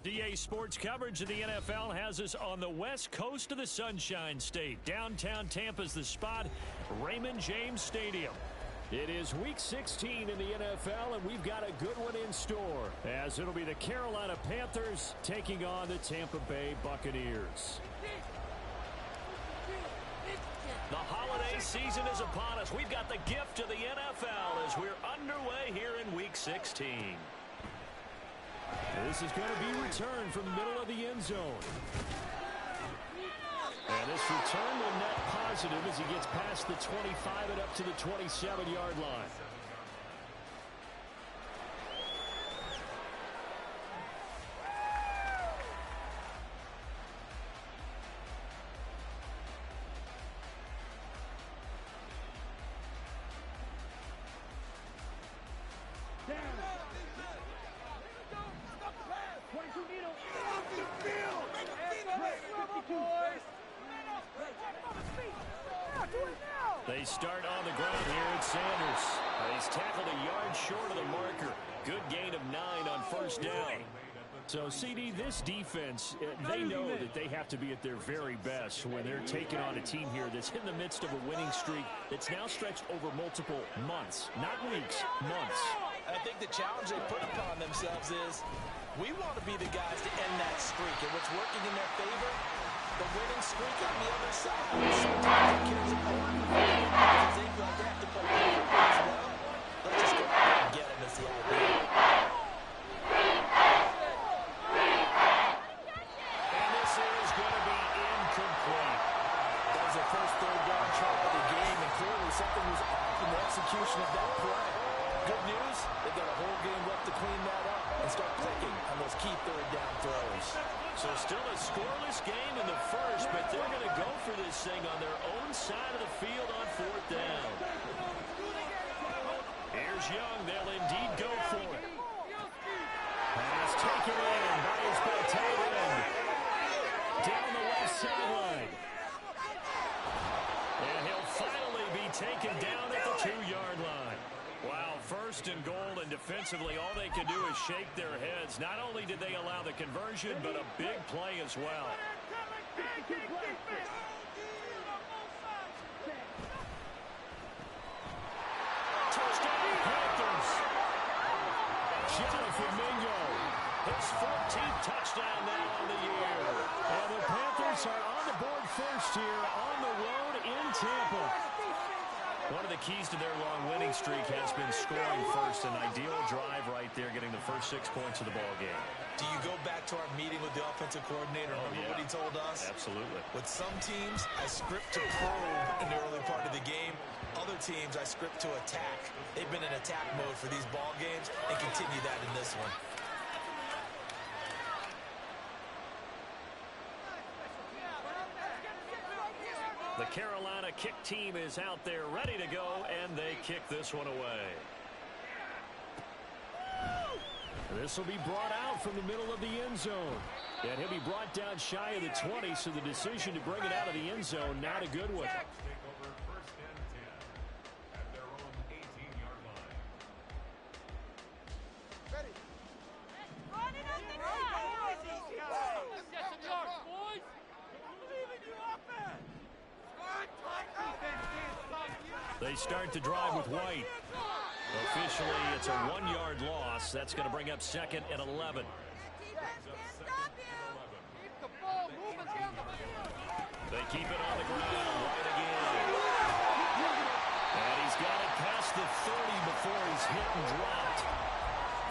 DA Sports coverage of the NFL has us on the west coast of the Sunshine State. Downtown Tampa's the spot, Raymond James Stadium. It is Week 16 in the NFL, and we've got a good one in store, as it'll be the Carolina Panthers taking on the Tampa Bay Buccaneers. The holiday season is upon us. We've got the gift of the NFL as we're underway here in Week 16. This is going to be returned from the middle of the end zone. And this return will net positive as he gets past the 25 and up to the 27-yard line. They start on the ground here at Sanders. He's tackled a yard short of the marker. Good gain of 9 on first down. So, CD, this defense, they know that they have to be at their very best when they're taking on a team here that's in the midst of a winning streak that's now stretched over multiple months, not weeks, months. I think the challenge they put upon themselves is we want to be the guys to end that streak. And what's working in their favor? The winning streak on the other side. Sometimes it carries a point. Because they feel like they have to play as well. Let's just go out and get them is the idea. And this is going to be incomplete. That was their first third down try of the game, and clearly something was off in the execution of that play. Good news, they've got a whole game left to clean that up and start clicking on those key third down throws. So still a scoreless game in the first, but they're going to go for this thing on their own side of the field on fourth down. Here's Young. They'll indeed go for it. Pass taken in by his big tight end. Down the left sideline. And he'll finally be taken down at the 2-yard line. Wow, first and goal, and defensively all they can do is shake their heads. Not only did they allow the conversion, but a big play as well. Touchdown Panthers. Jonathan Mingo, his 14th touchdown now on the year. And the Panthers are on the board first here on the road in Tampa. One of the keys to their long winning streak has been scoring first. An ideal drive right there, getting the first 6 points of the ball game. Do you go back to our meeting with the offensive coordinator? Remember what he told us? Absolutely. With some teams, I script to probe in the early part of the game. Other teams, I script to attack. They've been in attack mode for these ball games and continue that in this one. The Carolina kick team is out there ready to go, and they kick this one away. This will be brought out from the middle of the end zone. And he'll be brought down shy of the 20, so the decision to bring it out of the end zone, not a good one. They start the drive with White. Officially, it's a 1-yard loss. That's going to bring up 2nd and 11. They keep it on the ground. White again. And he's got it past the 30 before he's hit and dropped.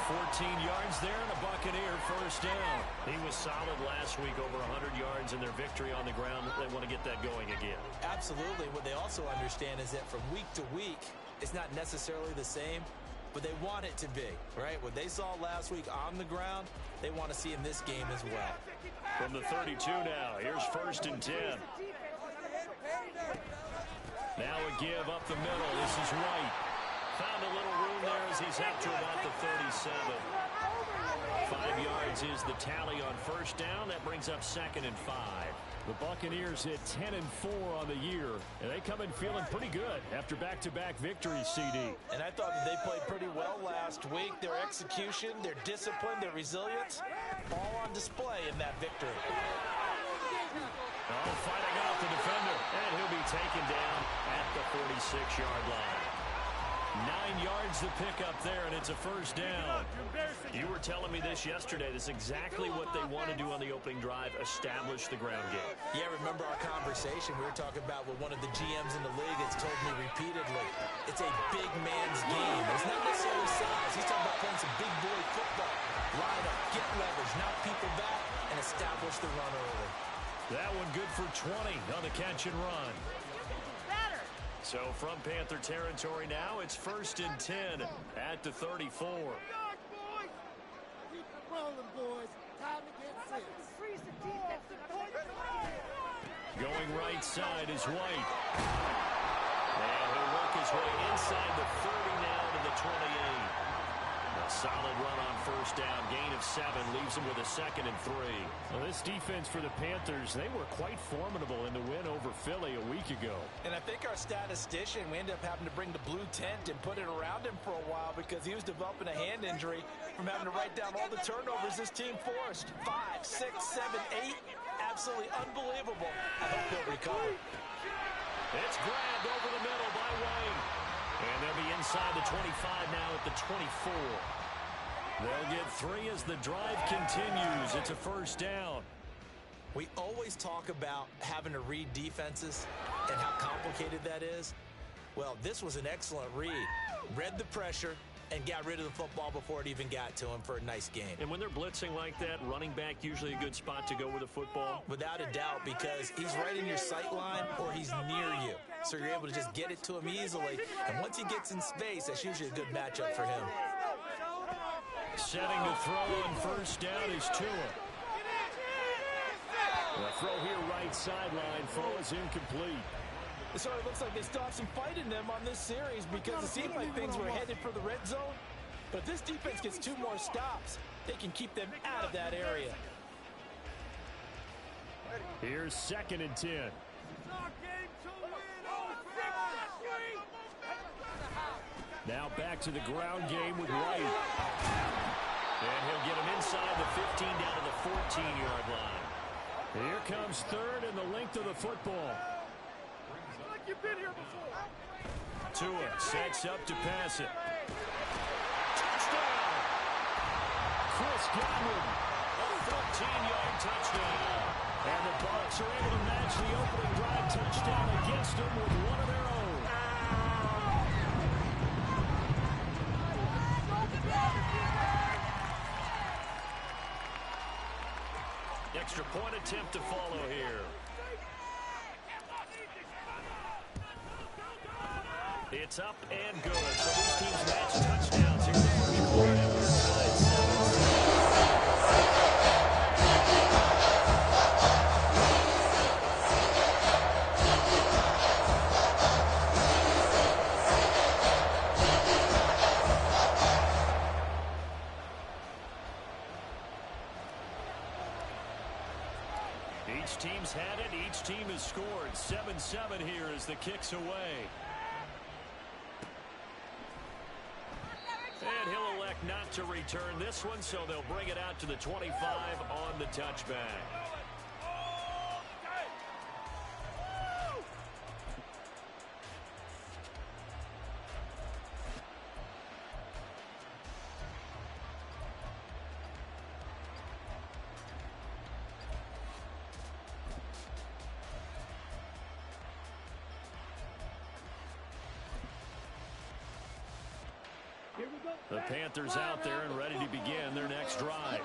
14 yards there and a Buccaneer first down. He was solid last week, over 100 yards in their victory on the ground. They want to get that going again. Absolutely. What they also understand is that from week to week, it's not necessarily the same, but they want it to be, right? What they saw last week on the ground, they want to see in this game as well. From the 32 now, here's 1st and 10. Now a give up the middle. This is White. Found a little room there as he's up to about the 37. 5 yards is the tally on first down. That brings up 2nd and 5. The Buccaneers hit 10-4 on the year, and they come in feeling pretty good after back-to-back victories, CD. And I thought that they played pretty well last week. Their execution, their discipline, their resilience, all on display in that victory. Oh, fighting off the defender, and he'll be taken down at the 46-yard line. 9 yards to pick up there, and it's a first down. You were telling me this yesterday. This is exactly what they want to do on the opening drive, establish the ground game. Yeah, remember our conversation we were talking about with one of the GMs in the league that's told me repeatedly, it's a big man's game. It's not necessarily size. He's talking about playing some big boy football. Line up, get leverage, knock people back, and establish the run early. That one good for 20 on the catch and run. So from Panther territory now, it's 1st and 10 at the 34. Going right side is White. And he'll work his way inside the 30 now to the 28. A solid run on first down. Gain of 7 leaves him with a 2nd and 3. Well, this defense for the Panthers, they were quite formidable in the win over Philly a week ago. And I think our statistician, we ended up having to bring the blue tent and put it around him for a while because he was developing a hand injury from having to write down all the turnovers this team forced. 5, 6, 7, 8. Absolutely unbelievable. I hope he'll recover. It's grabbed over the middle by Wayne. And they'll be inside the 25 now at the 24. They'll get 3 as the drive continues. It's a first down. We always talk about having to read defenses and how complicated that is. Well, this was an excellent read. Read the pressure and got rid of the football before it even got to him for a nice game. And when they're blitzing like that, running back usually a good spot to go with the football? Without a doubt, because he's right in your sight line or he's near you. So you're able to just get it to him easily. And once he gets in space, that's usually a good matchup for him. Setting to throw on first down is Tua. The throw here right sideline falls incomplete. It sort of looks like they stopped some fight in them on this series because it seemed like things were headed for the red zone. But if this defense gets 2 more stops, they can keep them out of that area. Here's 2nd and 10. Now back to the ground game with White. And he'll get him inside the 15 down to the 14-yard line. Here comes 3rd and the length of the football. You've been here before. Tua sets up to pass it. Touchdown! Chris Godwin. A 14-yard touchdown. And the Bucs are able to match the opening drive touchdown against them with one of their own. Extra point attempt to follow here. It's up and good. So these teams match touchdowns here in the first quarter. Each team's had it. Each team has scored. 7-7 here as the kick's away. And he'll elect not to return this one, so they'll bring it out to the 25 on the touchback. The Panthers out there and ready to begin their next drive.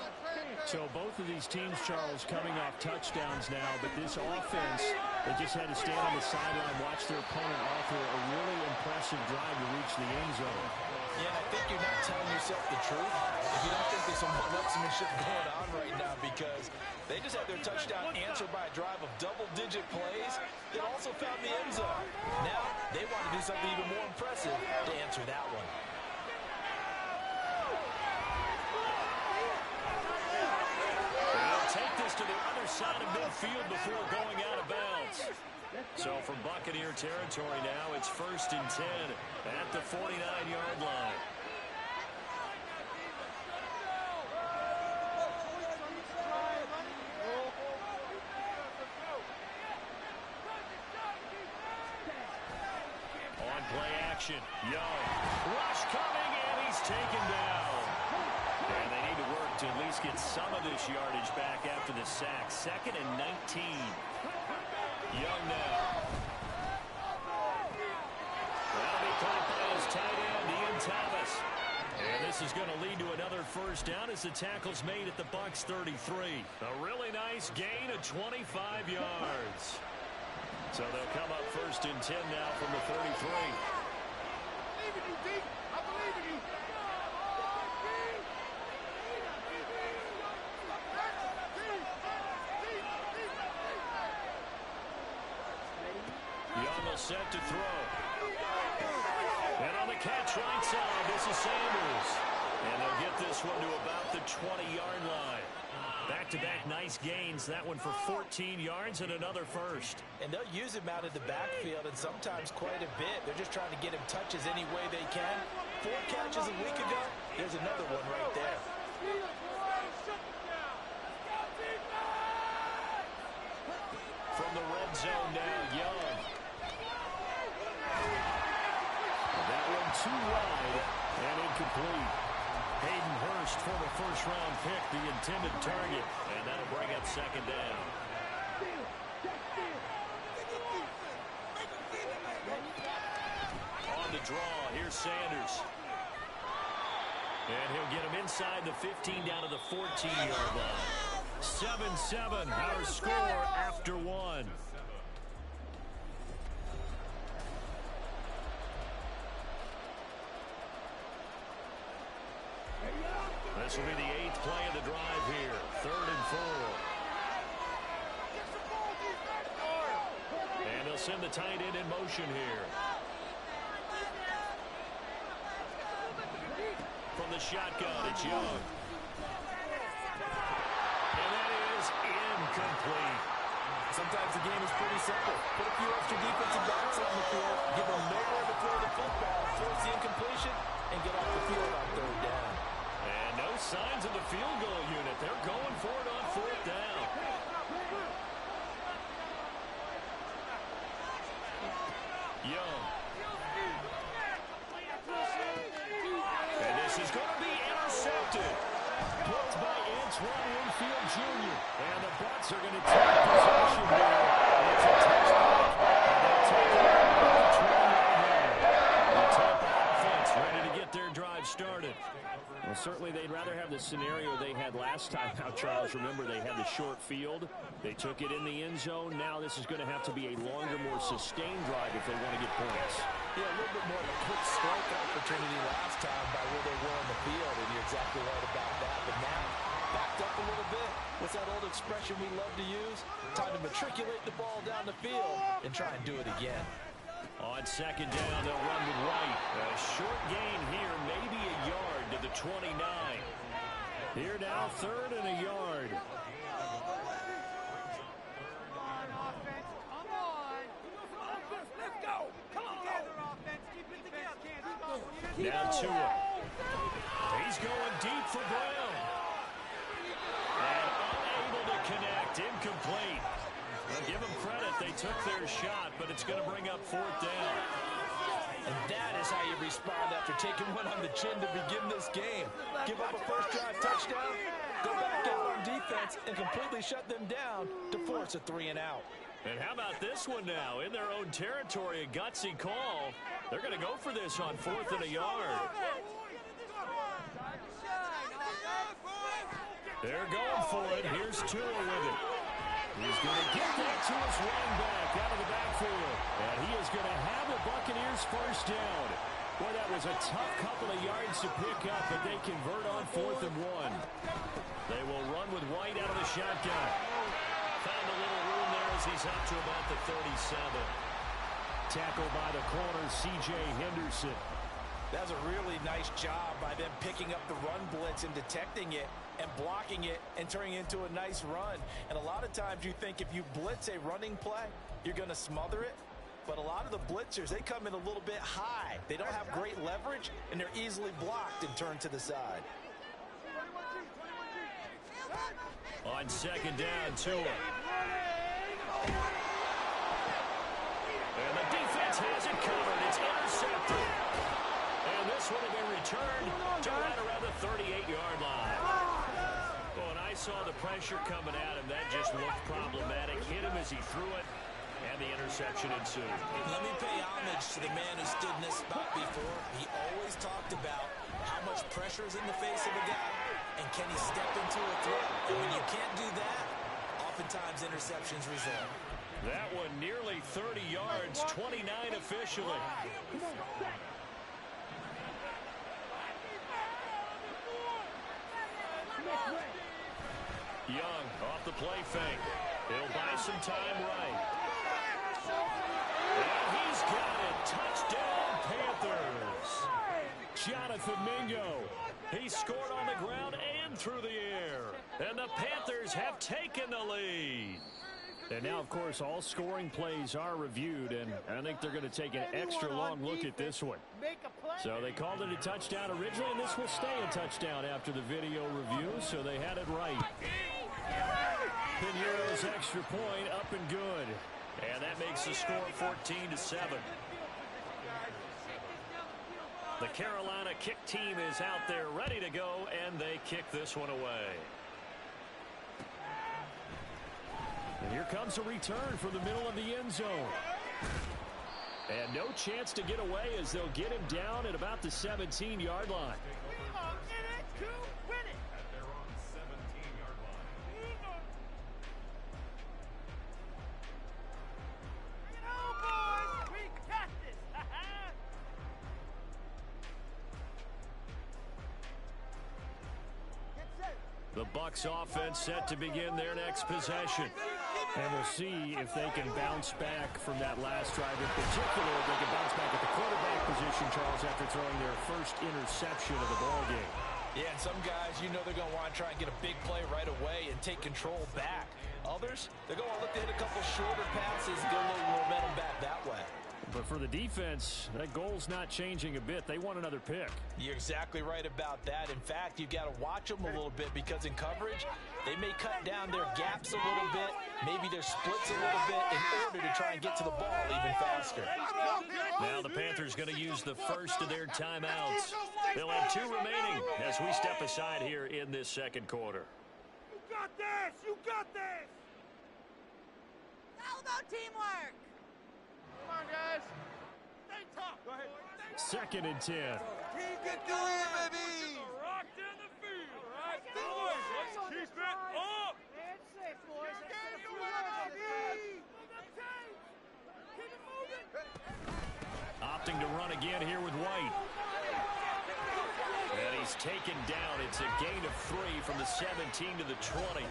So both of these teams, Charles, coming off touchdowns now, but this offense, they just had to stand on the sideline, watch their opponent offer a really impressive drive to reach the end zone. Yeah, I think you're not telling yourself the truth if you don't think there's some one-upsmanship going on right now, because they just had their touchdown answered by a drive of double-digit plays that also found the end zone. Now they want to do something even more impressive to answer that one. side of midfield before going out of bounds. So from Buccaneer territory now, it's 1st and 10 at the 49-yard line. On play action, Young. Rush coming, and he's taken down. And they need to work to at least get some of this yardage back after the sack. 2nd and 19. Young now. That'll be caught by his tight end, Ian Thomas. And this is going to lead to another first down as the tackle's made at the Bucs 33. A really nice gain of 25 yards. So they'll come up 1st and 10 now from the 33. I believe in you, D. I believe in you. Young will set to throw. And on the catch right side, this is Sanders. And they'll get this one to about the 20-yard line. Back-to-back nice gains. That one for 14 yards and another first. And they'll use him out of the backfield, and sometimes quite a bit. They're just trying to get him touches any way they can. 4 catches a week ago. There's another one right there. From the red zone now, Young. That one too wide and incomplete. Hayden Hurst, former first-round pick, the intended target, and that'll bring up 2nd down. On the draw, here's Sanders. And he'll get him inside the 15 down to the 14-yard line. 7-7, our score after 1. This will be the 8th play of the drive here. 3rd and 4. And they'll send the tight end in motion here. From the shotgun, it's Young. And that is incomplete. Sometimes the game is pretty simple. Put a few extra defensive backs on the field, give them nowhere to throw the football, force the incompletion, and get off the field on 3rd down. And no signs of the field goal unit. They're going for it on 4th down. Young. And this is going to be intercepted. Blocked by Antoine Winfield Jr. And the Bucs are going to take possession here. It's a touchback. And they'll take it over the 20-yard line. The Tampa offense ready to get their drive started. Well, certainly they'd rather have the scenario they had last time out, Charles. Remember, they had the short field. They took it in the end zone. Now this is going to have to be a longer, more sustained drive if they want to get points. Yeah, a little bit more of a quick strike opportunity last time by where they were on the field, and you're exactly right about that. But now, backed up a little bit. What's that old expression we love to use? Time to matriculate the ball down the field and try and do it again. On 2nd down, they'll run with White. A short gain here, maybe a yard to the 29. Here now, 3rd and a yard. Now Tua. He's going deep for Brown. And unable to connect. Incomplete. Well, give them credit. They took their shot, but it's going to bring up 4th down. And that is how you respond after taking one on the chin to begin this game. Give up a first drive touchdown, go back out on defense, and completely shut them down to force a 3-and-out. And how about this one now? In their own territory, a gutsy call. They're going to go for this on 4th and a yard. They're going for it. Here's Tua with it. He's going to get that to his running back out of the backfield. And he is going to have the Buccaneers first down. Boy, that was a tough couple of yards to pick up, but they convert on 4th and 1. They will run with White out of the shotgun. Found a little room there as he's up to about the 37. Tackled by the corner, C.J. Henderson. That was a really nice job by them picking up the run blitz and detecting it. and blocking it and turning it into a nice run. And a lot of times you think if you blitz a running play, you're going to smother it. But a lot of the blitzers, they come in a little bit high. They don't have great leverage, and they're easily blocked and turned to the side. On second down, Tua. And the defense has it covered. It's intercepted. And this one will be returned to right around the 38-yard line. Well, and I saw the pressure coming at him. That just looked problematic. Hit him as he threw it, and the interception ensued. Let me pay homage to the man who stood in this spot before. He always talked about how much pressure is in the face of a guy, and can he step into a throw? And when you can't do that, oftentimes interceptions result. That one nearly 30 yards, 29 officially. Young off the play fake. He'll buy some time right. And he's got it. Touchdown, Panthers. Jonathan Mingo. He scored on the ground and through the air. And the Panthers have taken the lead. And now, of course, all scoring plays are reviewed, and I think they're going to take an extra long look at this one. So they called it a touchdown originally, and this will stay a touchdown after the video review, so they had it right. Pinheiro's extra point up and good. And that makes the score 14-7. The Carolina kick team is out there ready to go, and they kick this one away. And here comes a return from the middle of the end zone. And no chance to get away as they'll get him down at about the 17-yard line. The Bucs offense set to begin their next possession. And we'll see if they can bounce back from that last drive. In particular, if they can bounce back at the quarterback position, Charles, after throwing their first interception of the ball game. Yeah, and some guys, you know they're going to want to try and get a big play right away and take control back. Others, they're going to look to hit a couple shorter passes and get a little momentum back that way. But for the defense, that goal's not changing a bit. They want another pick. You're exactly right about that. In fact, you've got to watch them a little bit because in coverage, they may cut down their gaps a little bit, maybe their splits a little bit in order to try and get to the ball even faster. Now the Panthers going to use the first of their timeouts. They'll have 2 remaining as we step aside here in this second quarter. You got this! You got this! How about teamwork? Come on, guys. Stay tough. Go ahead. Second and 10. Team get through here, baby. Rock in the field. All right, boys. Let's keep it up. It's safe, boys. Opting to run again here with White. And he's taken down. It's a gain of 3 from the 17 to the 20.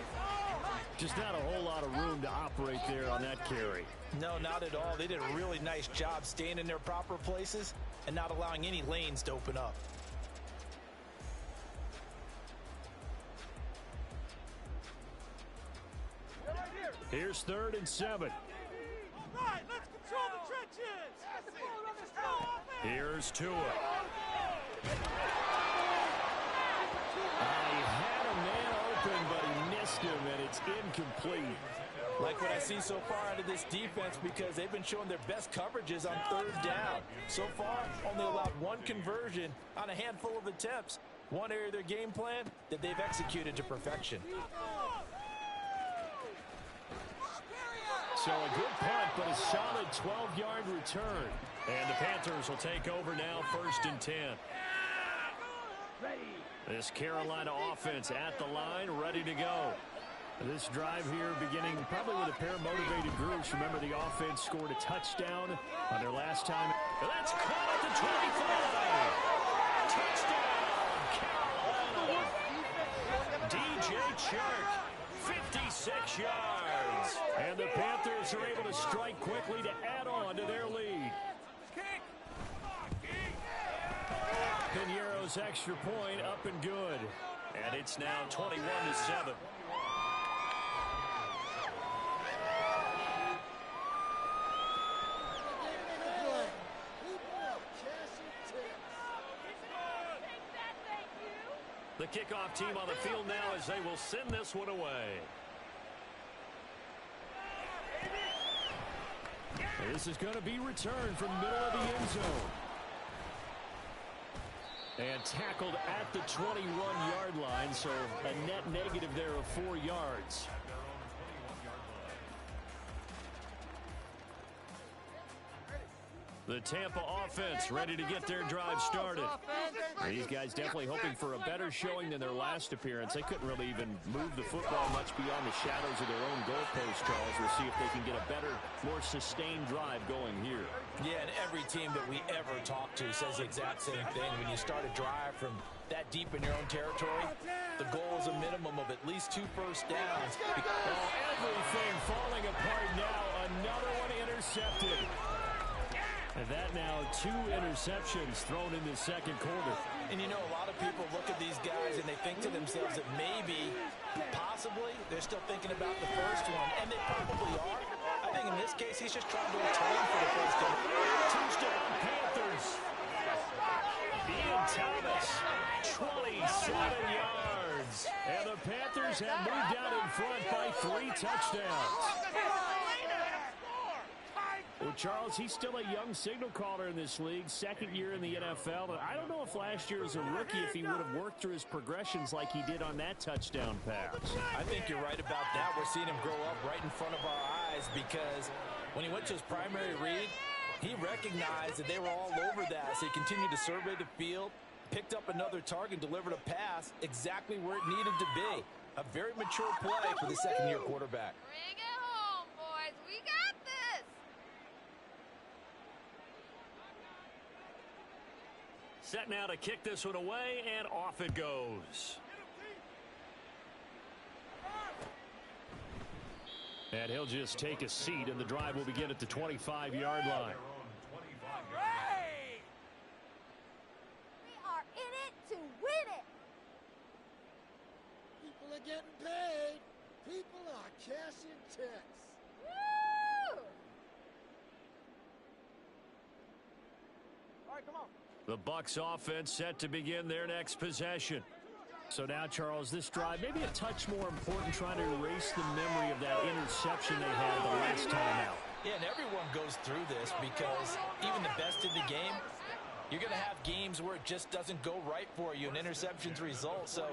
Just not a whole lot of room to operate there on that carry. No, not at all. They did a really nice job staying in their proper places and not allowing any lanes to open up. Here's 3rd and 7. All right, let's control the trenches. Here's Tua. He had a man open, but he missed him, and it's incomplete. Like what I've seen so far out of this defense because they've been showing their best coverages on 3rd down. So far, only allowed 1 conversion on a handful of attempts. One area of their game plan that they've executed to perfection. So a good punt, but a solid 12-yard return. And the Panthers will take over now, 1st and 10. This Carolina offense at the line, ready to go. This drive here beginning probably with a pair of motivated groups. Remember, the offense scored a touchdown on their last time. And that's caught at the 25. Touchdown, Carolina. DJ Chark, 56 yards. And the Panthers are able to strike quickly to add on to their lead. Pinheiro's extra point up and good. And it's now 21-7. The kickoff team on the field now as they will send this one away. This is going to be returned from the middle of the end zone. And tackled at the 21-yard line, so a net negative there of 4 yards. The Tampa offense ready to get their drive started. These guys definitely hoping for a better showing than their last appearance. They couldn't really even move the football much beyond the shadows of their own goalpost, Charles. We'll see if they can get a better, more sustained drive going here. Yeah, and every team that we ever talk to says the exact same thing. When you start a drive from that deep in your own territory, the goal is a minimum of at least 2 first downs. Everything falling apart now. Another one intercepted. And that now 2 interceptions thrown in the second quarter. And you know, a lot of people look at these guys and they think to themselves that maybe, possibly, they're still thinking about the first one. And they probably are. I think in this case, he's just trying to atone for the first one. Touchdown Panthers. Ian Thomas, 27 yards. And the Panthers have moved out in front by 3 touchdowns. Well, Charles, he's still a young signal caller in this league, second year in the NFL. I don't know if last year as a rookie, if he would have worked through his progressions like he did on that touchdown pass. I think you're right about that. We're seeing him grow up right in front of our eyes because when he went to his primary read, he recognized that they were all over that. So he continued to survey the field, picked up another target, delivered a pass exactly where it needed to be. A very mature play for the second-year quarterback. Bring it home, boys. We got this. Set now to kick this one away, and off it goes. And he'll just take a seat, and the drive will begin at the 25-yard line. We are in it to win it. People are getting paid. People are cashing checks. Woo! All right, come on. The Bucs offense set to begin their next possession. So now, Charles, this drive maybe a touch more important, trying to erase the memory of that interception they had the last time out. Yeah, and everyone goes through this because even the best in the game, you're going to have games where it just doesn't go right for you and interceptions result. So,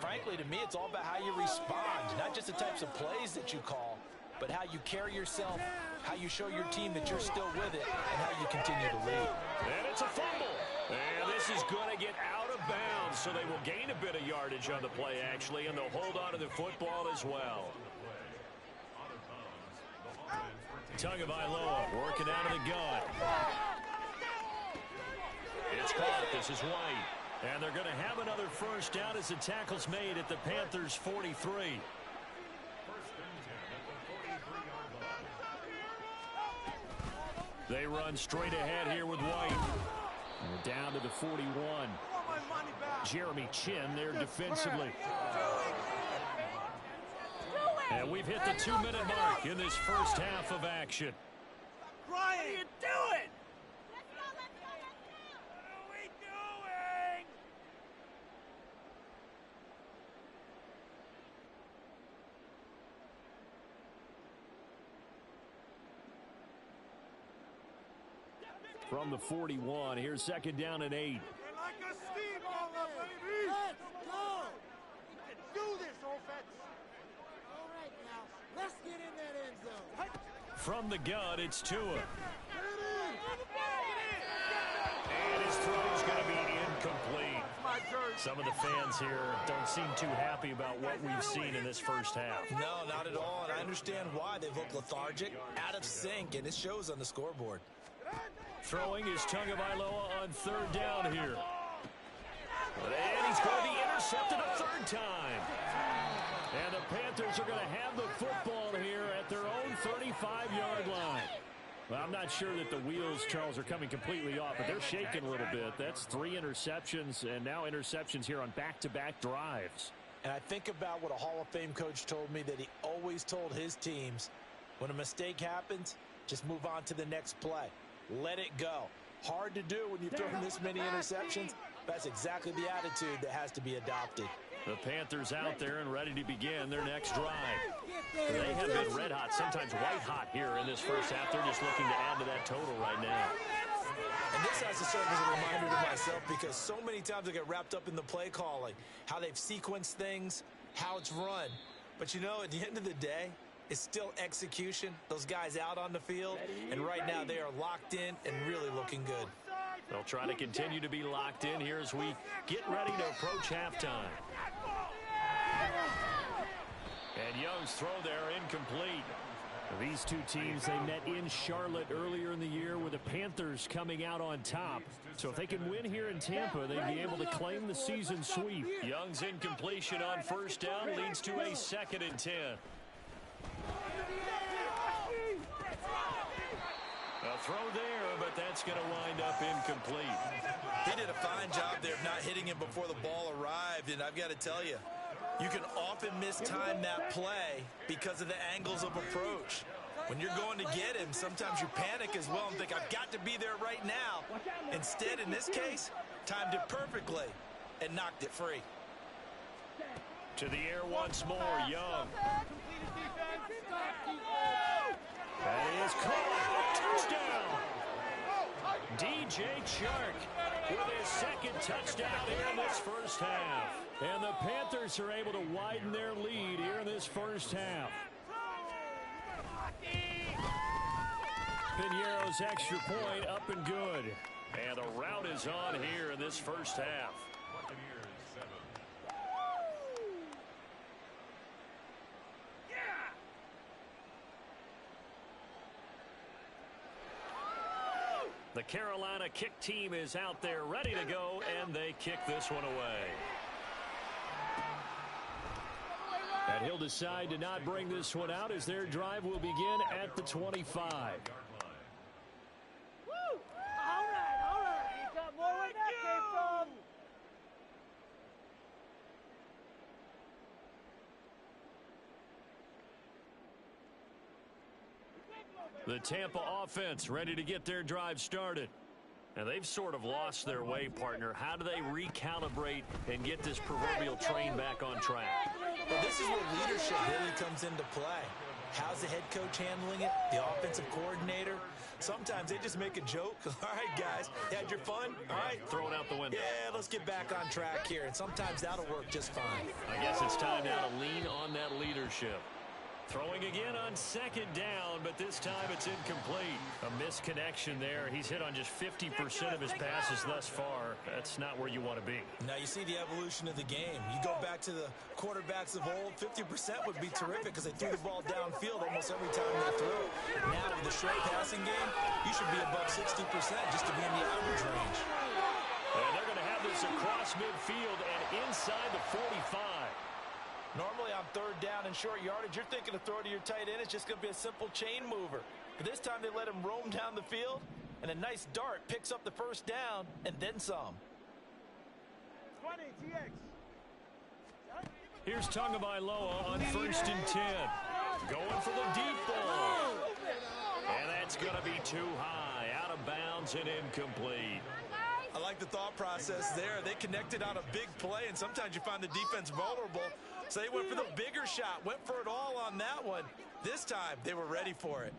frankly, to me, it's all about how you respond, not just the types of plays that you call, but how you carry yourself, how you show your team that you're still with it, and how you continue to lead. And it's a fumble. And this is going to get out of bounds, so they will gain a bit of yardage on the play, actually, and they'll hold on to the football as well. Tagovailoa working out of the gun. It's caught. This is White. And they're going to have another first down as the tackle's made at the Panthers' 43. They run straight ahead here with White. And we're down to the 41. Jeremy Chin there defensively. And we've hit the 2-minute mark in this first half of action. Brian! What are you doing? Let's go, let's go, let's go. What are we doing? From the 41, here's second down and 8. You're like a steamroller, baby! Let's go. We can do this, offense! All right, now, let's get in that end zone. From the gun, it's Tua. Get it in. And his throw's going to be incomplete. My jersey. Some of the fans here don't seem too happy about what we've seen in this first half. No, not at all, and I understand why. They look lethargic, out of sync, and it shows on the scoreboard. Throwing is Tagovailoa on third down here. And he's going to be intercepted a third time. And the Panthers are going to have the football here at their own 35-yard line. Well, I'm not not sure that the wheels, Charles, are coming completely off, but they're shaking a little bit. That's 3 interceptions, and now interceptions here on back-to-back drives. And I think about what a Hall of Fame coach told me, that he always told his teams, when a mistake happens, just move on to the next play. Let it go. Hard to do when you've thrown this many interceptions. That's exactly the attitude that has to be adopted. The Panthers out there and ready to begin their next drive. They have been red hot, sometimes white hot here in this first half. They're just looking to add to that total right now. And this has to serve as a reminder to myself, because so many times I get wrapped up in the play calling, how they've sequenced things, how it's run. But, you know, at the end of the day, it's still execution. Those guys out on the field, and right now they are locked in and really looking good. They'll try to continue to be locked in here as we get ready to approach halftime. And Young's throw there incomplete. These two teams, they met in Charlotte earlier in the year with the Panthers coming out on top. So if they can win here in Tampa, they'd be able to claim the season sweep. Young's incompletion on first down leads to a 2nd and 10. A throw there, but that's going to wind up incomplete. He did a fine job there of not hitting him before the ball arrived, and I've got to tell you, you can often mistime that play because of the angles of approach. When you're going to get him, sometimes you panic as well and think, I've got to be there right now. Instead, in this case, timed it perfectly and knocked it free. To the air once more, Young. That is caught. Touchdown. DJ Chark with his 2nd touchdown here in this first half. And the Panthers are able to widen their lead here in this first half. Piñeiro's extra point up and good. And the route is on here in this first half. The Carolina kick team is out there ready to go, and they kick this one away. And he'll decide to not bring this one out as their drive will begin at the 25. All right. You got more where that came from. The Tampa offense ready to get their drive started. And they've sort of lost their way, partner. How do they recalibrate and get this proverbial train back on track? Well, this is where leadership really comes into play. How's the head coach handling it? The offensive coordinator? Sometimes they just make a joke. All right, guys, you had your fun? All right. Throw it out the window. Yeah, let's get back on track here. And sometimes that'll work just fine. I guess it's time now to lean on that leadership. Throwing again on 2nd down, but this time it's incomplete. A misconnection there. He's hit on just 50% of his passes thus far. That's not where you want to be. Now you see the evolution of the game. You go back to the quarterbacks of old, 50% would be terrific because they threw the ball downfield almost every time they threw. Now with the short passing game, you should be above 60% just to be in the average range. And they're going to have this across midfield and inside the 45. Normally on 3rd down and short yardage, you're thinking to throw to your tight end. It's just going to be a simple chain mover. But this time they let him roam down the field, and a nice dart picks up the first down and then some. 20, TX. Here's Tagovailoa on 1st and 10. Going for the deep ball. And that's going to be too high. Out of bounds and incomplete. I like the thought process there. They connected on a big play, and sometimes you find the defense vulnerable. So they went for the bigger shot, went for it all on that one. This time, they were ready for it.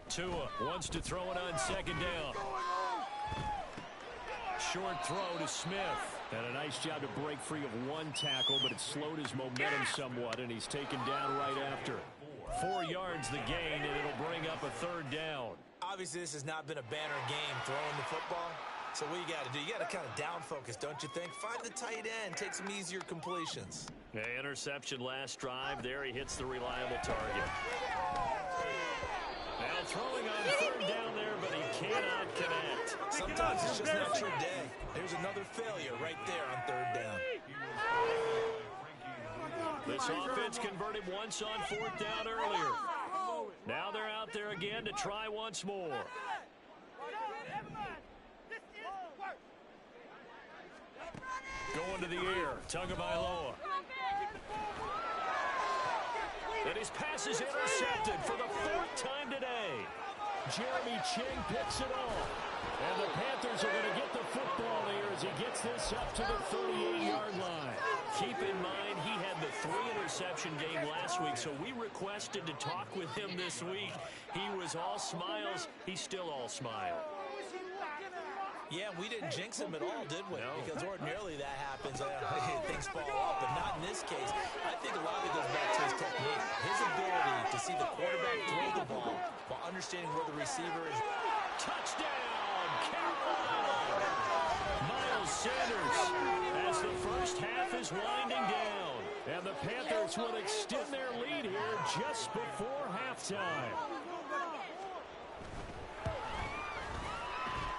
Tua wants to throw it on 2nd down. Short throw to Smith. And a nice job to break free of one tackle, but it slowed his momentum somewhat, and he's taken down right after. 4 yards the gain, and it'll bring up a 3rd down. Obviously, this has not been a banner game throwing the football. So what you got to do, you got to kind of down focus, don't you think? Find the tight end, take some easier completions. Interception last drive. There he hits the reliable target. Now throwing on 3rd down there, but he cannot connect. Sometimes it's just not your day. There's another failure right there on 3rd down. This offense converted once on 4th down earlier. Now they're out there again to try once more. Going to the air, Tagovailoa. And his pass is intercepted for the 4th time today. Jeremy Ching picks it off. And the Panthers are going to get the football here as he gets this up to the 38-yard line. Keep in mind, he had the 3-interception game last week, so we requested to talk with him this week. He was all smiles. He's still all smile. Yeah, we didn't jinx him at all, did we? No. Because ordinarily that happens. Things fall off, but not in this case. I think a lot of it goes back to his technique. His ability to see the quarterback throw the ball while understanding where the receiver is. Touchdown, Carolina! Miles Sanders as the first half is winding down. And the Panthers will extend their lead here just before halftime.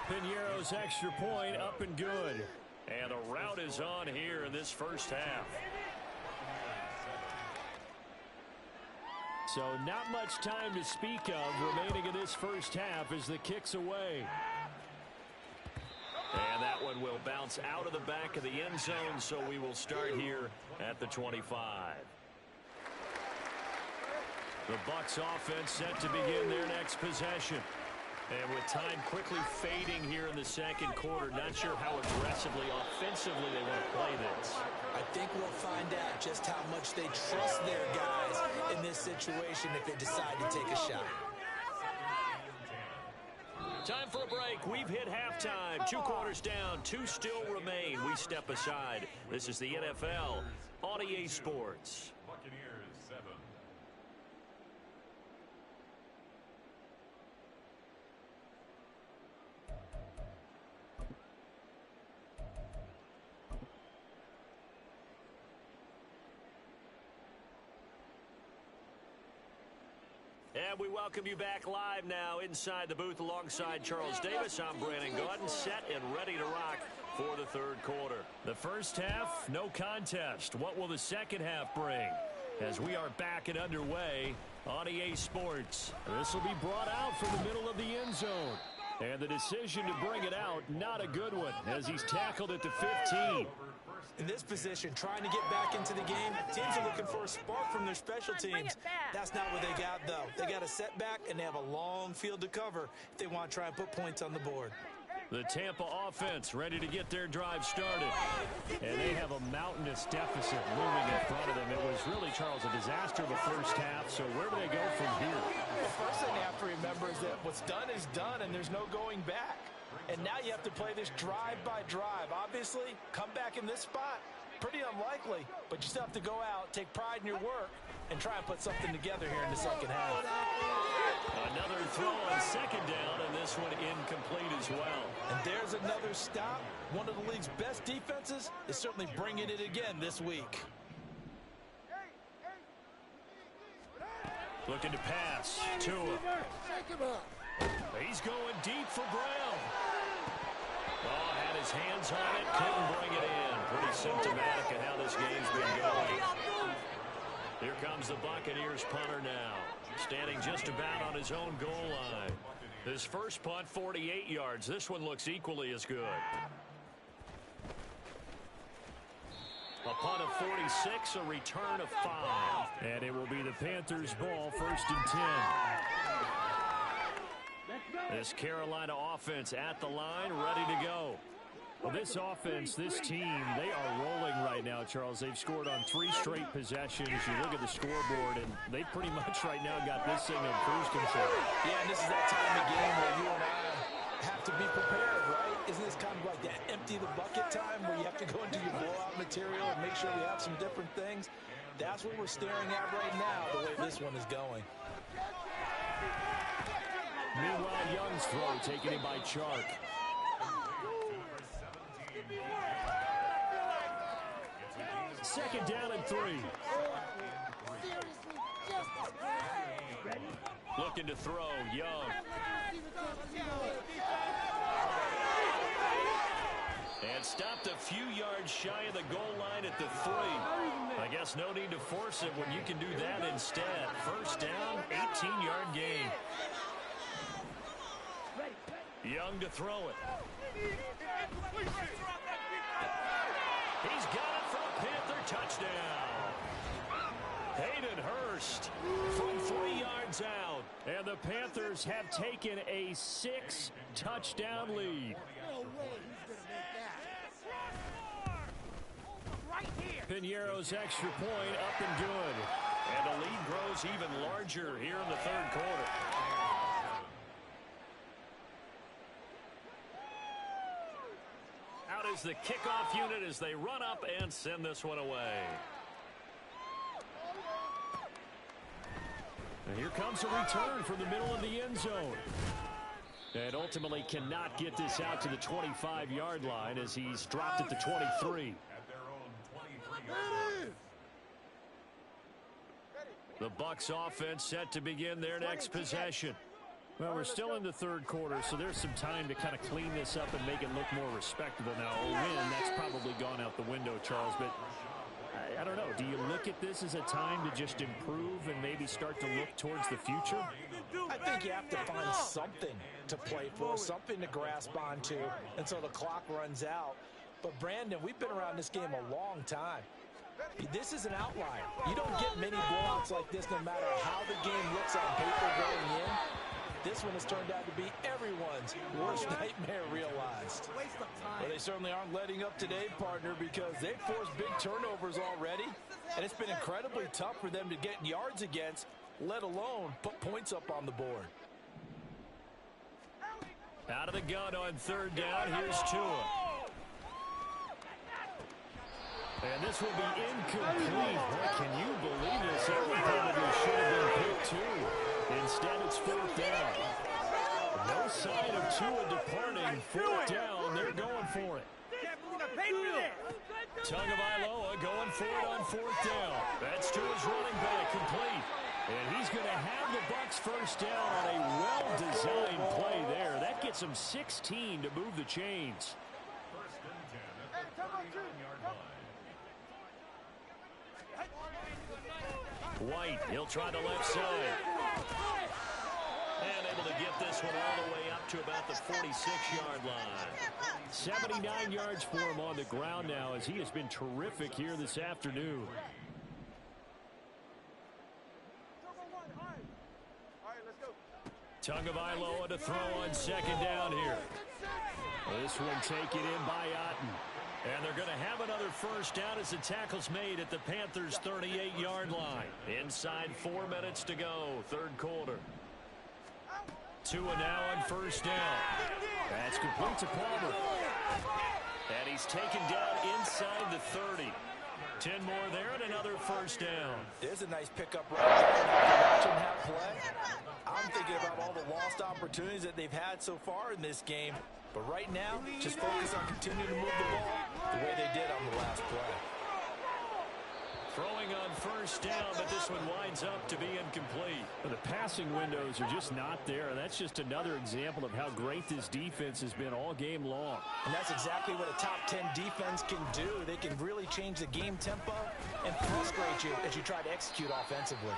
Piñeiro's extra point up and good. And a rout is on here in this first half. So not much time to speak of remaining in this first half as the kick's away. And that one will bounce out of the back of the end zone, so we will start here at the 25. The Bucs offense set to begin their next possession. And with time quickly fading here in the second quarter, not sure how aggressively, offensively they want to play this. I think we'll find out just how much they trust their guys in this situation if they decide to take a shot. Time for a break. We've hit halftime. 2 quarters down. 2 still remain. We step aside. This is the NFL on EA Sports. And we welcome you back live now inside the booth alongside Charles Davis. I'm Brandon Gaudin, set and ready to rock for the third quarter. The first half, no contest. What will the second half bring? As we are back and underway on EA Sports. This will be brought out from the middle of the end zone. And the decision to bring it out, not a good one, as he's tackled at the 15. In this position, trying to get back into the game, teams are looking for a spark from their special teams. That's not what they got, though. They got a setback, and they have a long field to cover if they want to try and put points on the board. The Tampa offense ready to get their drive started. And they have a mountainous deficit looming in front of them. It was really, Charles, a disaster the first half. So where do they go from here? The first thing they have to remember is that what's done is done, and there's no going back. And now you have to play this drive by drive. Obviously, come back in this spot, pretty unlikely, but you still have to go out, take pride in your work, and try and put something together here in the second half. Another throw on second down, and this one incomplete as well. And there's another stop. One of the league's best defenses is certainly bringing it again this week. Looking to pass. Tua. He's going deep for Brown. Oh, had his hands on it, couldn't bring it in. Pretty symptomatic of how this game's been going. Here comes the Buccaneers punter now, standing just about on his own goal line. His first punt, 48 yards. This one looks equally as good. A punt of 46, a return of 5. And it will be the Panthers' ball, 1st and 10. This Carolina offense at the line, ready to go. Well, this offense, this team, they are rolling right now, Charles. They've scored on 3 straight possessions. You look at the scoreboard, and they pretty much right now got this thing in cruise control. Yeah, and this is that time of game where you and I have to be prepared, right? Isn't this kind of like that empty the bucket time where you have to go into your blowout material and make sure we have some different things? That's what we're staring at right now, the way this one is going. Meanwhile, Young's throw taken in by Chark. Second down and 3. Looking to throw, Young. And stopped a few yards yards shy of the goal line at the 3. I guess no need to force it when you can do that instead. First down, 18-yard gain. Young to throw it. He's got it for a Panther touchdown. Hayden Hurst from 3 yards out. And the Panthers have taken a 6-touchdown lead. No way he's going to make that. Right here. Piñeiro's extra point up and good. And the lead grows even larger here in the third quarter. Out is the kickoff unit as they run up and send this one away. And here comes a return from the middle of the end zone. And ultimately cannot get this out to the 25-yard line as he's dropped at the 23. The Bucs offense set to begin their next possession. Well, we're still in the third quarter, so there's some time to kind of clean this up and make it look more respectable. Now, a win, that's probably gone out the window, Charles, but I don't know. Do you look at this as a time to just improve and maybe start to look towards the future? I think you have to find something to play for, something to grasp onto until the clock runs out. But, Brandon, we've been around this game a long time. This is an outlier. You don't get many blowouts like this no matter how the game looks on paper going in. This one has turned out to be everyone's worst nightmare realized. Well, they certainly aren't letting up today, partner, because they've forced big turnovers already, and it's been incredibly tough for them to get yards against, let alone put points up on the board. Out of the gun on third down, here's Tua. And this will be incomplete. Boy, can you believe this? Every part of this should have been picked, too. Instead, it's fourth down. No sign of Tua departing. Fourth down, they're going for it. Tagovailoa going for it on fourth down. That's Tua's running back, complete. And he's going to have the Bucs first down on a well-designed play there. That gets him 16 to move the chains. White, he'll try the left side. And able to get this one all the way up to about the 46-yard line. 79 yards for him on the ground now as he has been terrific here this afternoon. Tagovailoa to throw on second down here. This one taken in by Otten. And they're going to have another first down as the tackle's made at the Panthers' 38-yard line. Inside 4 minutes to go, third quarter. Tua now on first down. That's complete to Palmer. And he's taken down inside the 30. 10 more there and another first down. There's a nice pickup right there. Watching that play. I'm thinking about all the lost opportunities that they've had so far in this game. But right now, just focus on continuing to move the ball the way they did on the last play. Throwing on first down, but this one winds up to be incomplete. Well, the passing windows are just not there. That's just another example of how great this defense has been all game long. And that's exactly what a top 10 defense can do. They can really change the game tempo and frustrate you as you try to execute offensively.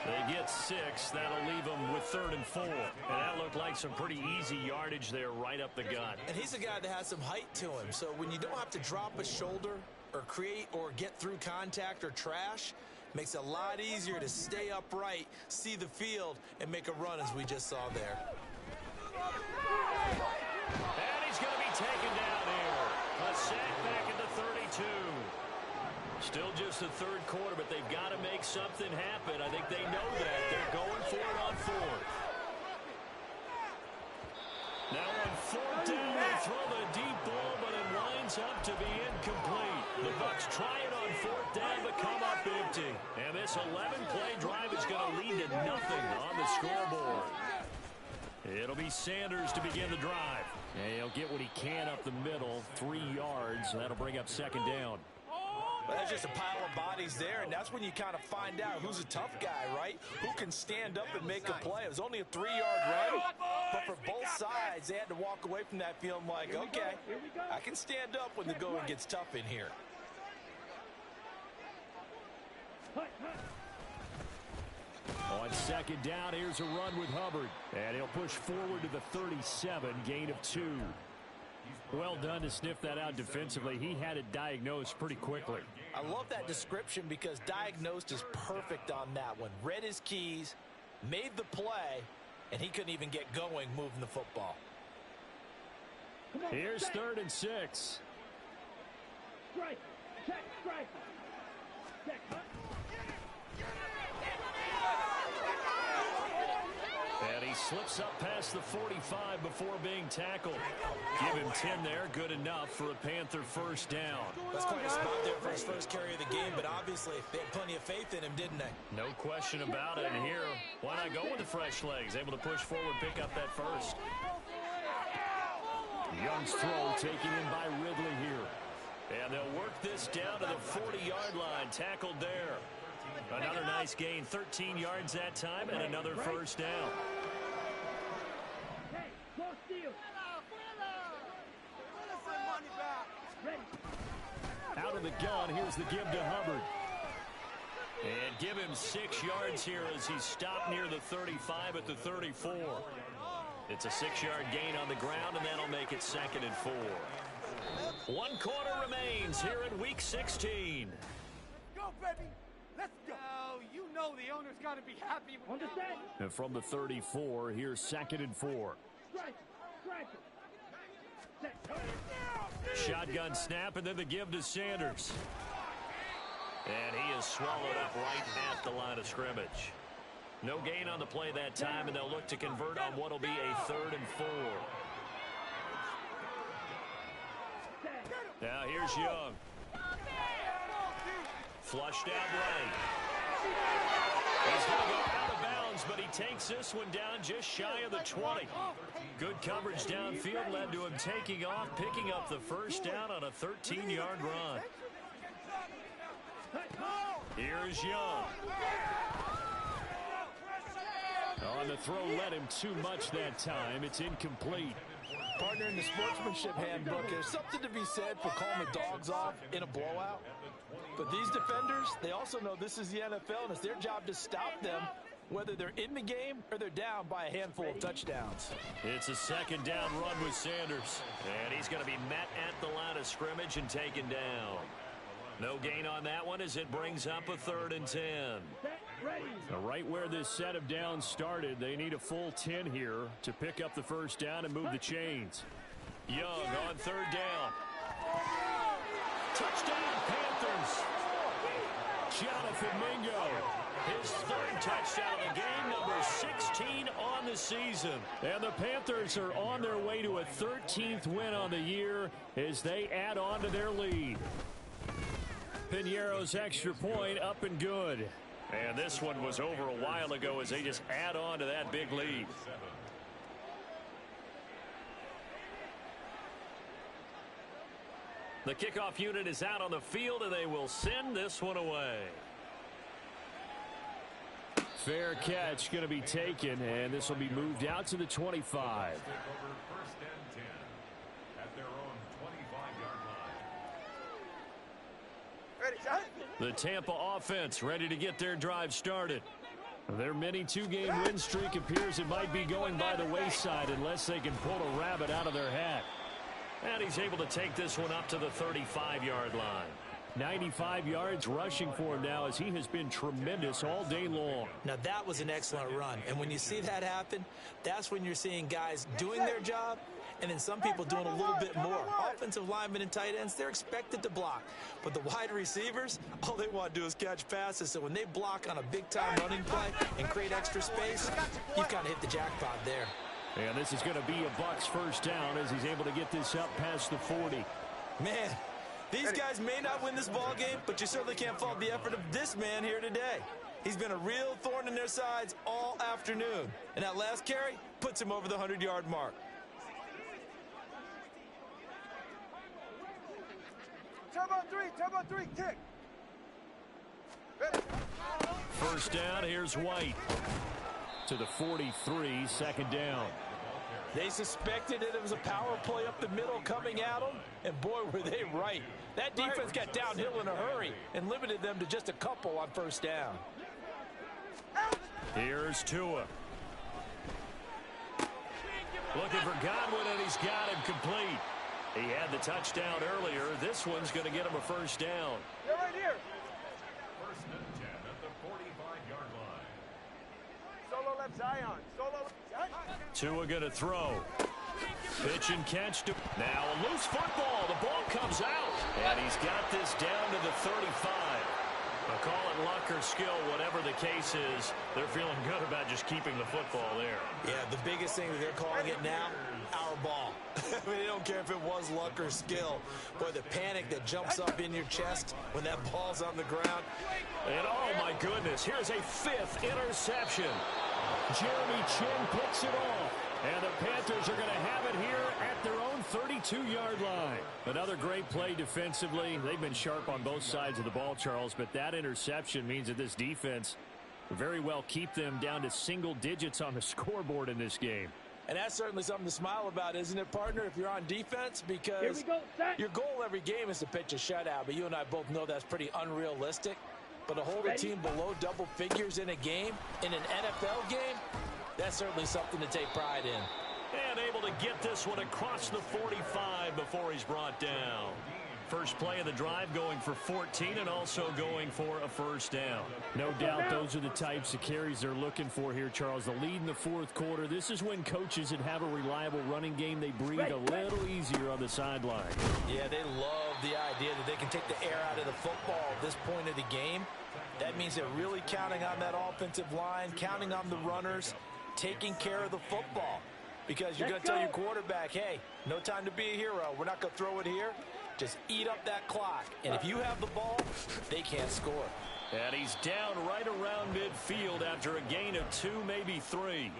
They get 6. That'll leave them with 3rd and 4. And that looked like some pretty easy yardage there right up the gut. And he's a guy that has some height to him. So when you don't have to drop a shoulder or create or get through contact or trash, makes it a lot easier to stay upright, see the field, and make a run as we just saw there. And he's going to be taken down here. A sack back at the 32. Still just the third quarter, but they've got to make something happen. I think they know that. They're going for it on fourth. Now on fourth down, they throw the deep ball, but it winds up to be incomplete. The Bucs try it on fourth down, but come up empty. And this 11-play drive is going to lead to nothing on the scoreboard. It'll be Sanders to begin the drive. And he'll get what he can up the middle, 3 yards. That'll bring up second down. Well, there's just a pile of bodies there, and that's when you kind of find out who's a tough guy, right? Who can stand up and make a play. It was only a 3-yard run, but for both sides, they had to walk away from that feeling like, okay, I can stand up when the going gets tough in here. On second down, here's a run with Hubbard. And he'll push forward to the 37, gain of 2. Well done to sniff that out defensively. He had it diagnosed pretty quickly. I love that description because diagnosed is perfect on that one. Read his keys, made the play, and he couldn't even get going moving the football. Here's 3rd and 6. Strike. Check. Strike. Check. And he slips up past the 45 before being tackled. Give him 10 there. Good enough for a Panther first down. That's quite a spot there for his first carry of the game, but obviously they had plenty of faith in him, didn't they? No question about it. And here, why not go with the fresh legs? Able to push forward, pick up that first. Young's throw taken in by Ridley here. And they'll work this down to the 40-yard line. Tackled there. Another nice gain, 13 yards that time, and another first down. Out of the gun, here's the give to Hubbard. And give him 6 yards here as he stopped near the 35 at the 34. It's a 6-yard gain on the ground, and that'll make it 2nd and 4. 1 quarter remains here in Week 16. Go, baby. Let's go. Oh, you know the owner's got to be happy with Understand? And from the 34, here's 2nd and 4. Shotgun snap, and then the give to Sanders. And he is swallowed up right at the line of scrimmage. No gain on the play that time, and they'll look to convert on what will be a 3rd and 4. Now here's Young. Flushed out right. He's going to go out of bounds, but he takes this one down just shy of the 20. Good coverage downfield led to him taking off, picking up the first down on a 13-yard run. Here's Young. On the throw, led him too much that time. It's incomplete. Partner, in the sportsmanship handbook, there's something to be said for calling the dogs off in a blowout. But these defenders, they also know this is the NFL, and it's their job to stop them, whether they're in the game or they're down by a handful of touchdowns. It's a 2nd down run with Sanders. And he's going to be met at the line of scrimmage and taken down. No gain on that one as it brings up a 3rd and 10. Right where this set of downs started, they need a full 10 here to pick up the first down and move the chains. Young on 3rd down. Touchdown, Panthers. Jonathan Mingo. His 3rd touchdown of the game, number 16 on the season. And the Panthers are on their way to a 13th win on the year as they add on to their lead. Piñeiro's extra point up and good. And this one was over a while ago as they just add on to that big lead. The kickoff unit is out on the field, and they will send this one away. Fair catch going to be taken, and this will be moved out to the 25. The Tampa offense ready to get their drive started. Their mini 2-game win streak appears it might be going by the wayside unless they can pull a rabbit out of their hat. And he's able to take this one up to the 35-yard line. 95 yards rushing for him now as he has been tremendous all day long. Now that was an excellent run, and when you see that happen, that's when you're seeing guys doing their job and then some people doing a little bit more. Offensive linemen and tight ends, they're expected to block. But the wide receivers, all they want to do is catch passes. So when they block on a big-time running play and create extra space, you've kind of hit the jackpot there. And this is going to be a Bucs first down as he's able to get this up past the 40. Man, these guys may not win this ball game, but you certainly can't fault the effort of this man here today. He's been a real thorn in their sides all afternoon. And that last carry puts him over the 100-yard mark. Turbo 3, kick. First down, here's White. To the 43, second down. They suspected it was a power play up the middle coming at them, and boy, were they right. That defense got downhill in a hurry and limited them to just a couple on first down. Here's Tua. Looking for Godwin, and he's got him complete. He had the touchdown earlier. This one's going to get him a first down. They're right here. First and 10 at the 45-yard line. Solo left Zion. Solo left. Tua going to throw. Pitch and catch. Now a loose football. The ball comes out. And he's got this down to the 35. Now call it luck or skill, whatever the case is. They're feeling good about just keeping the football there. Yeah, the biggest thing that they're calling it now, our ball. I mean, they don't care if it was luck or skill. Boy, the panic that jumps up in your chest when that ball's on the ground. And oh my goodness, here's a 5th interception. Jeremy Chin picks it off. And the Panthers are going to have it here at their own 32-yard line. Another great play defensively. They've been sharp on both sides of the ball, Charles, but that interception means that this defense very well keep them down to single digits on the scoreboard in this game. And that's certainly something to smile about, isn't it, partner, if you're on defense? Because Here we go, set. Your goal every game is to pitch a shutout, but you and I both know that's pretty unrealistic. But to hold a team below double figures in a game, in an NFL game, that's certainly something to take pride in. And able to get this one across the 45 before he's brought down. First play of the drive going for 14 and also going for a first down. No doubt those are the types of carries they're looking for here, Charles. The lead in the fourth quarter. This is when coaches that have a reliable running game, they breathe a little easier on the sideline. Yeah, they love the idea that they can take the air out of the football at this point of the game. That means they're really counting on that offensive line, counting on the runners, taking care of the football. Because you're going to tell your quarterback, hey, no time to be a hero. We're not going to throw it here. Just eat up that clock. And if you have the ball, they can't score. And he's down right around midfield after a gain of 2, maybe 3.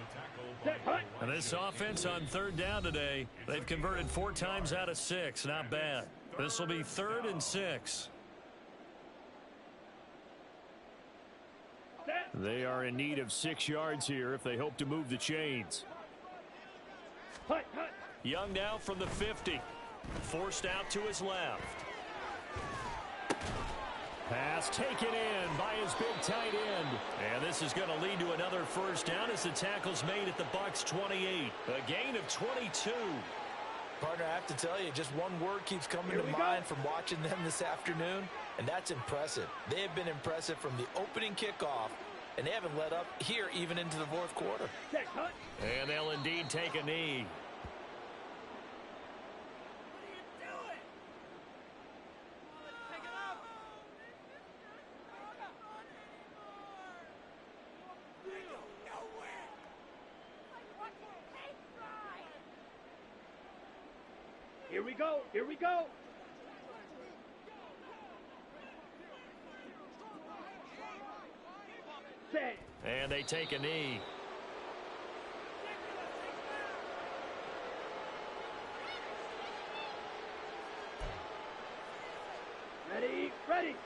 And this offense on third down today, they've converted 4 times out of 6. Not bad. This will be 3rd and 6. They are in need of 6 yards here if they hope to move the chains. Young now from the 50. Forced out to his left. Pass taken in by his big tight end. And this is going to lead to another first down as the tackle's made at the Bucs 28. A gain of 22. Partner, I have to tell you, just one word keeps coming to mind from watching them this afternoon, and that's impressive. They have been impressive from the opening kickoff, and they haven't let up here even into the fourth quarter. And they'll indeed take a knee. Here we go. Here we go. Set. And they take a knee. Ready. Ready.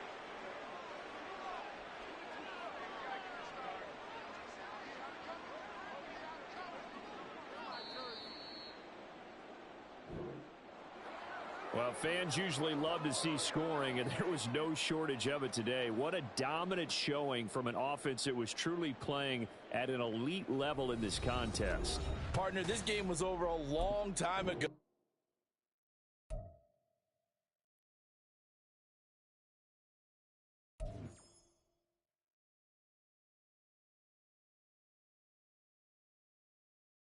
Well, fans usually love to see scoring, and there was no shortage of it today. What a dominant showing from an offense that was truly playing at an elite level in this contest. Partner, this game was over a long time ago.